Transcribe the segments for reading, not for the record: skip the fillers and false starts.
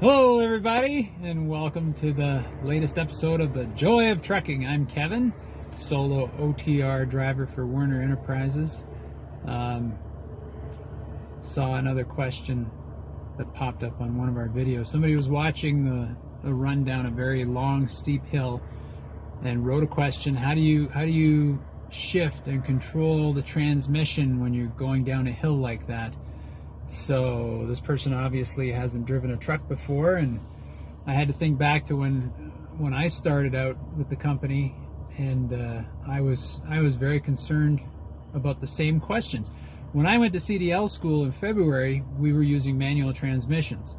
Hello everybody, and welcome to the latest episode of The Joy of Trucking. I'm Kevin, solo OTR driver for Werner Enterprises. Saw another question that popped up on one of our videos. Somebody was watching the run down a very long, steep hill and wrote a question: how do you shift and control the transmission when you're going down a hill like that? So this person obviously hasn't driven a truck before, and I had to think back to when I started out with the company, and I was very concerned about the same questions. When I went to CDL school in February, we were using manual transmissions,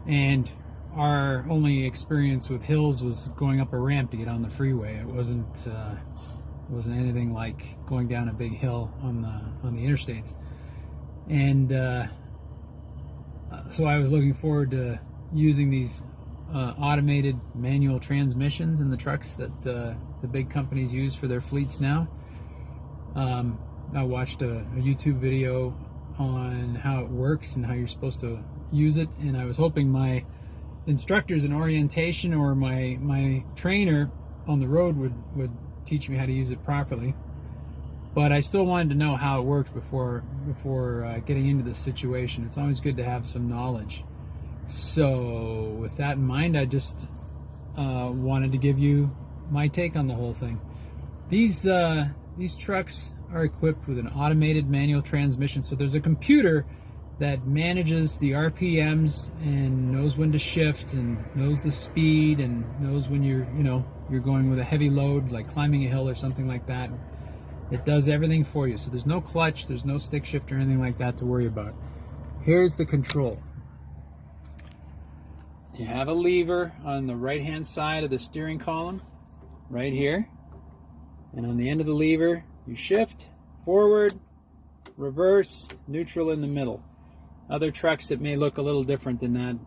and our only experience with hills was going up a ramp to get on the freeway. It wasn't anything like going down a big hill on the interstates. And so I was looking forward to using these automated manual transmissions in the trucks that the big companies use for their fleets now. I watched a YouTube video on how it works and how you're supposed to use it, and I was hoping my instructors in orientation or my trainer on the road would teach me how to use it properly. But I still wanted to know how it worked before getting into this situation. It's always good to have some knowledge. So with that in mind, I just wanted to give you my take on the whole thing. These trucks are equipped with an automated manual transmission. So there's a computer that manages the RPMs and knows when to shift and knows the speed and knows when you're going with a heavy load, like climbing a hill or something like that. It does everything for you. So there's no clutch, there's no stick shift or anything like that to worry about. Here's the control. You have a lever on the right-hand side of the steering column, right here. And on the end of the lever, you shift, forward, reverse, neutral in the middle. Other trucks, it may look a little different than that.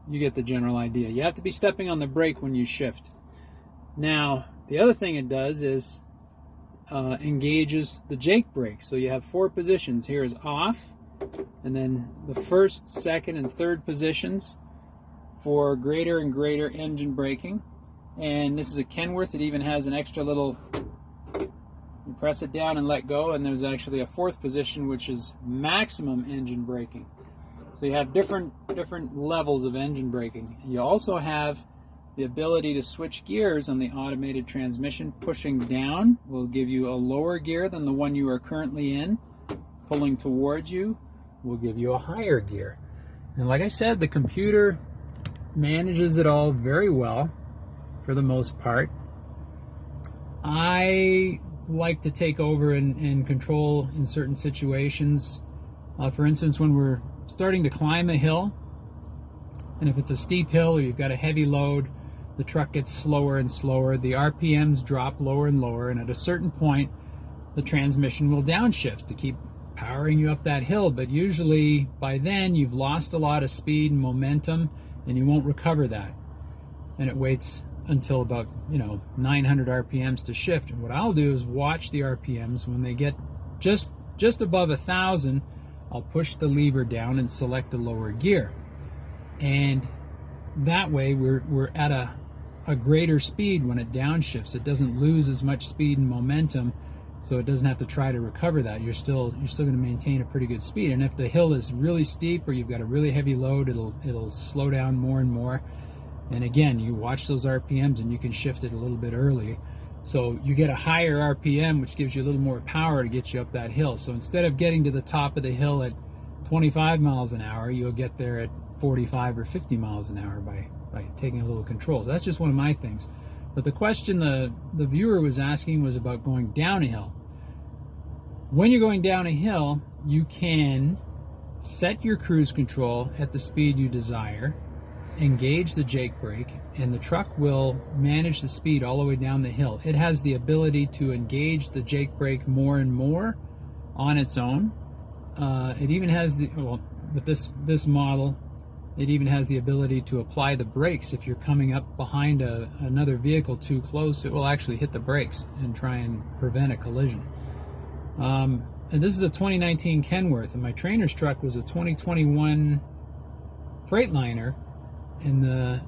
You get the general idea. You have to be stepping on the brake when you shift. Now, the other thing it does is engages the jake brake. So you have 4 positions. Here is off, and then the first, second, and third positions for greater and greater engine braking. And this is a Kenworth. It even has an extra little, you press it down and let go, and there's actually a 4th position, which is maximum engine braking. So you have different levels of engine braking. You also have the ability to switch gears on the automated transmission. Pushing down will give you a lower gear than the one you are currently in. Pulling towards you will give you a higher gear. And like I said, the computer manages it all very well for the most part. I like to take over and control in certain situations. For instance, when we're starting to climb a hill, and if it's a steep hill or you've got a heavy load, the truck gets slower and slower, the RPMs drop lower and lower, and at a certain point the transmission will downshift to keep powering you up that hill. But usually by then you've lost a lot of speed and momentum, and you won't recover that, and it waits until about 900 RPMs to shift. And what I'll do is watch the RPMs. When they get just above 1,000, I'll push the lever down and select a lower gear, and that way we're at a greater speed when it downshifts. It doesn't lose as much speed and momentum, so it doesn't have to try to recover that. You're still going to maintain a pretty good speed. And if the hill is really steep or you've got a really heavy load, it'll slow down more and more. And again, you watch those RPMs and you can shift it a little bit early. So you get a higher RPM, which gives you a little more power to get you up that hill. So instead of getting to the top of the hill at 25 miles an hour, you'll get there at 45 or 50 miles an hour by taking a little control. So that's just one of my things. But the question the viewer was asking was about going down a hill. When you're going down a hill, you can set your cruise control at the speed you desire, engage the jake brake, and the truck will manage the speed all the way down the hill. It has the ability to engage the jake brake more and more on its own. It even has with this model, it even has the ability to apply the brakes. If you're coming up behind another vehicle too close, it will actually hit the brakes and try and prevent a collision. And this is a 2019 Kenworth, and my trainer's truck was a 2021 Freightliner and the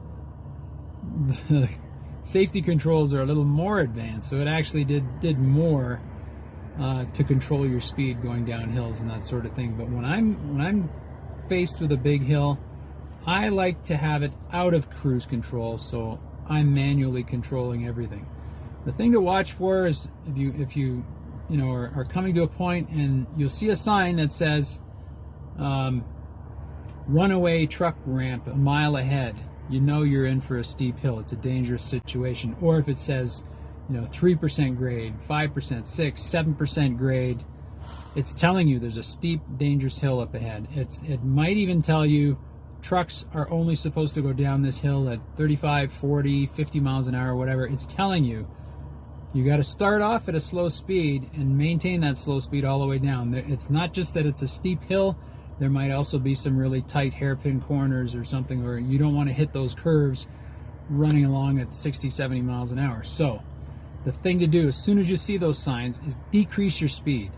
safety controls are a little more advanced, so it actually did more to control your speed going down hills and that sort of thing. But when I'm faced with a big hill, I like to have it out of cruise control, so I'm manually controlling everything. The thing to watch for is if you are coming to a point and you'll see a sign that says runaway truck ramp a mile ahead, you know you're in for a steep hill. It's a dangerous situation. Or if it says 3% grade, 5%, 6, 7% grade, it's telling you there's a steep, dangerous hill up ahead. It might even tell you trucks are only supposed to go down this hill at 35, 40, 50 miles an hour, whatever. It's telling you got to start off at a slow speed and maintain that slow speed all the way down. It's not just that it's a steep hill. There might also be some really tight hairpin corners or something where you don't want to hit those curves running along at 60, 70 miles an hour. So the thing to do as soon as you see those signs is decrease your speed.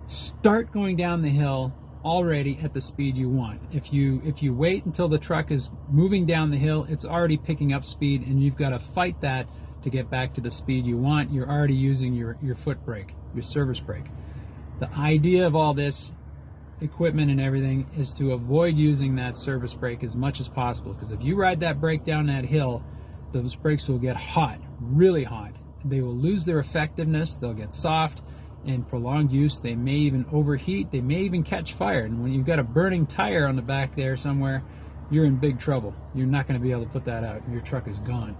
Start going down the hill already at the speed you want. If you wait until the truck is moving down the hill, it's already picking up speed, and you've got to fight that to get back to the speed you want. You're already using your foot brake, your service brake. The idea of all this equipment and everything is to avoid using that service brake as much as possible, because if you ride that brake down that hill, those brakes will get hot, really hot. They will lose their effectiveness, they'll get soft, and prolonged use, they may even overheat, they may even catch fire. And when you've got a burning tire on the back there somewhere, you're in big trouble. You're not going to be able to put that out. Your truck is gone.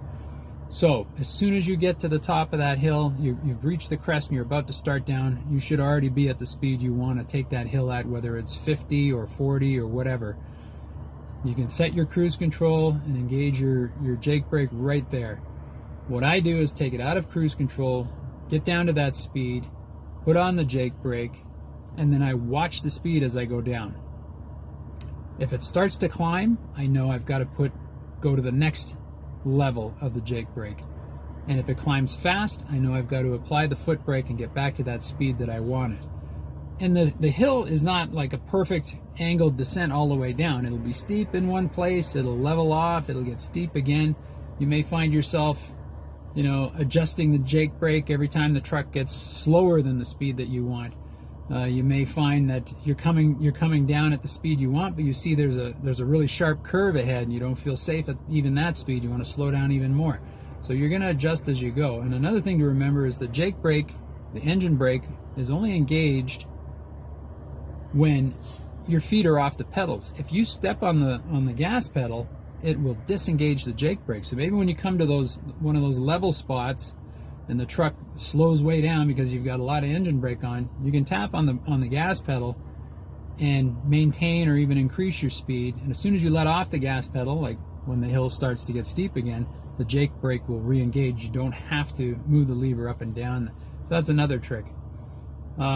So as soon as you get to the top of that hill, you've reached the crest and you're about to start down, you should already be at the speed you want to take that hill at, whether it's 50 or 40 or whatever. You can set your cruise control and engage your Jake brake right there. What I do is take it out of cruise control, get down to that speed, put on the Jake brake, and then I watch the speed as I go down. If it starts to climb, I know I've got to go to the next level of the Jake brake. And if it climbs fast, I know I've got to apply the foot brake and get back to that speed that I wanted. And the hill is not like a perfect angled descent all the way down. It'll be steep in one place, it'll level off, it'll get steep again. You may find yourself adjusting the Jake brake every time the truck gets slower than the speed that you want. You may find that you're coming down at the speed you want, but you see there's a really sharp curve ahead and you don't feel safe at even that speed. You want to slow down even more. So you're going to adjust as you go. And another thing to remember is the Jake brake, the engine brake, is only engaged when your feet are off the pedals. If you step on the gas pedal, it will disengage the Jake brake. So maybe when you come to one of those level spots and the truck slows way down because you've got a lot of engine brake on, you can tap on the gas pedal and maintain or even increase your speed. And as soon as you let off the gas pedal, like when the hill starts to get steep again, the Jake brake will re-engage. You don't have to move the lever up and down. So that's another trick.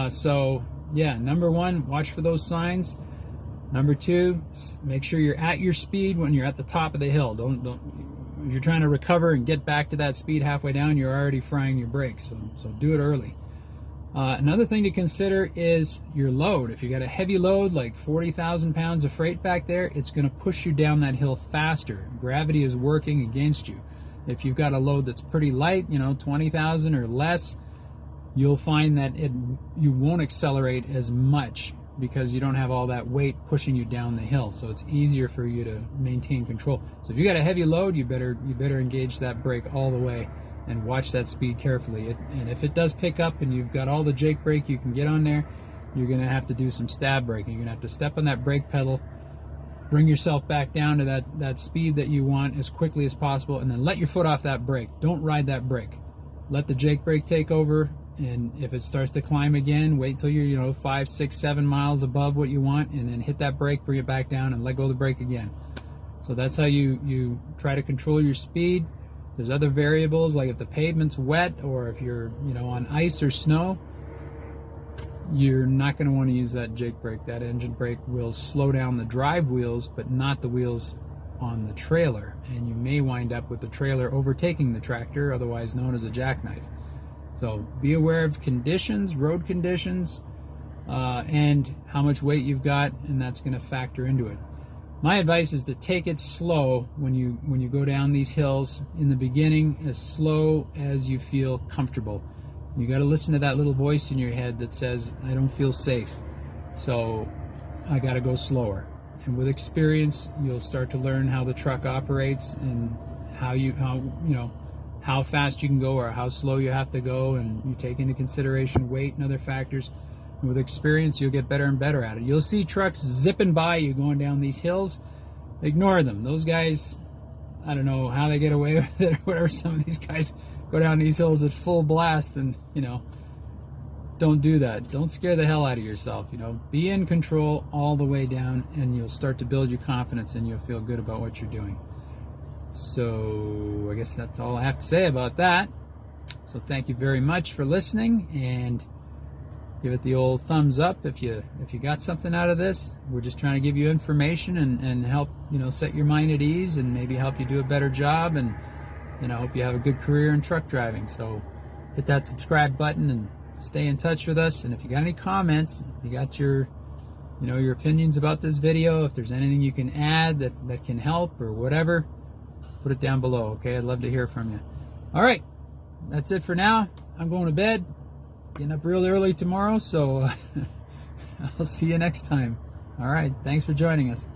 So yeah, number one, watch for those signs. Number two, make sure you're at your speed when you're at the top of the hill. If you're trying to recover and get back to that speed halfway down, you're already frying your brakes. So do it early. Another thing to consider is your load. If you got a heavy load like 40,000 pounds of freight back there, it's going to push you down that hill faster. Gravity is working against you. If you've got a load that's pretty light, 20,000 or less, you'll find that you won't accelerate as much because you don't have all that weight pushing you down the hill. So it's easier for you to maintain control. So if you got a heavy load, you better engage that brake all the way and watch that speed carefully. And if it does pick up and you've got all the Jake brake you can get on there, you're going to have to do some stab braking. You're going to have to step on that brake pedal, bring yourself back down to that speed that you want as quickly as possible, and then let your foot off that brake. Don't ride that brake. Let the Jake brake take over. And if it starts to climb again, wait till you're 5, 6, 7 miles above what you want, and then hit that brake, bring it back down, and let go of the brake again. So that's how you try to control your speed. There's other variables, like if the pavement's wet or if you're on ice or snow, you're not going to want to use that Jake brake. That engine brake will slow down the drive wheels, but not the wheels on the trailer, and you may wind up with the trailer overtaking the tractor, otherwise known as a jackknife. So be aware of conditions, road conditions, and how much weight you've got, and that's going to factor into it. My advice is to take it slow when you go down these hills in the beginning, as slow as you feel comfortable. You got to listen to that little voice in your head that says, I don't feel safe, so I got to go slower. And with experience, you'll start to learn how the truck operates and how fast you can go or how slow you have to go, and you take into consideration weight and other factors. And with experience, you'll get better and better at it. You'll see trucks zipping by you going down these hills. Ignore them. Those guys, I don't know how they get away with it or whatever. Some of these guys go down these hills at full blast, and don't do that. Don't scare the hell out of yourself. Be in control all the way down, and you'll start to build your confidence, and you'll feel good about what you're doing. So I guess that's all I have to say about that. So thank you very much for listening, and give it the old thumbs up if you got something out of this. We're just trying to give you information and help set your mind at ease and maybe help you do a better job, and I hope you have a good career in truck driving. So hit that subscribe button and stay in touch with us. And if you got any comments, if you got your opinions about this video, if there's anything you can add that can help or whatever, put it down below. Okay, I'd love to hear from you. All right, that's it for now. I'm going to bed. Getting up real early tomorrow, so I'll see you next time. All right, thanks for joining us.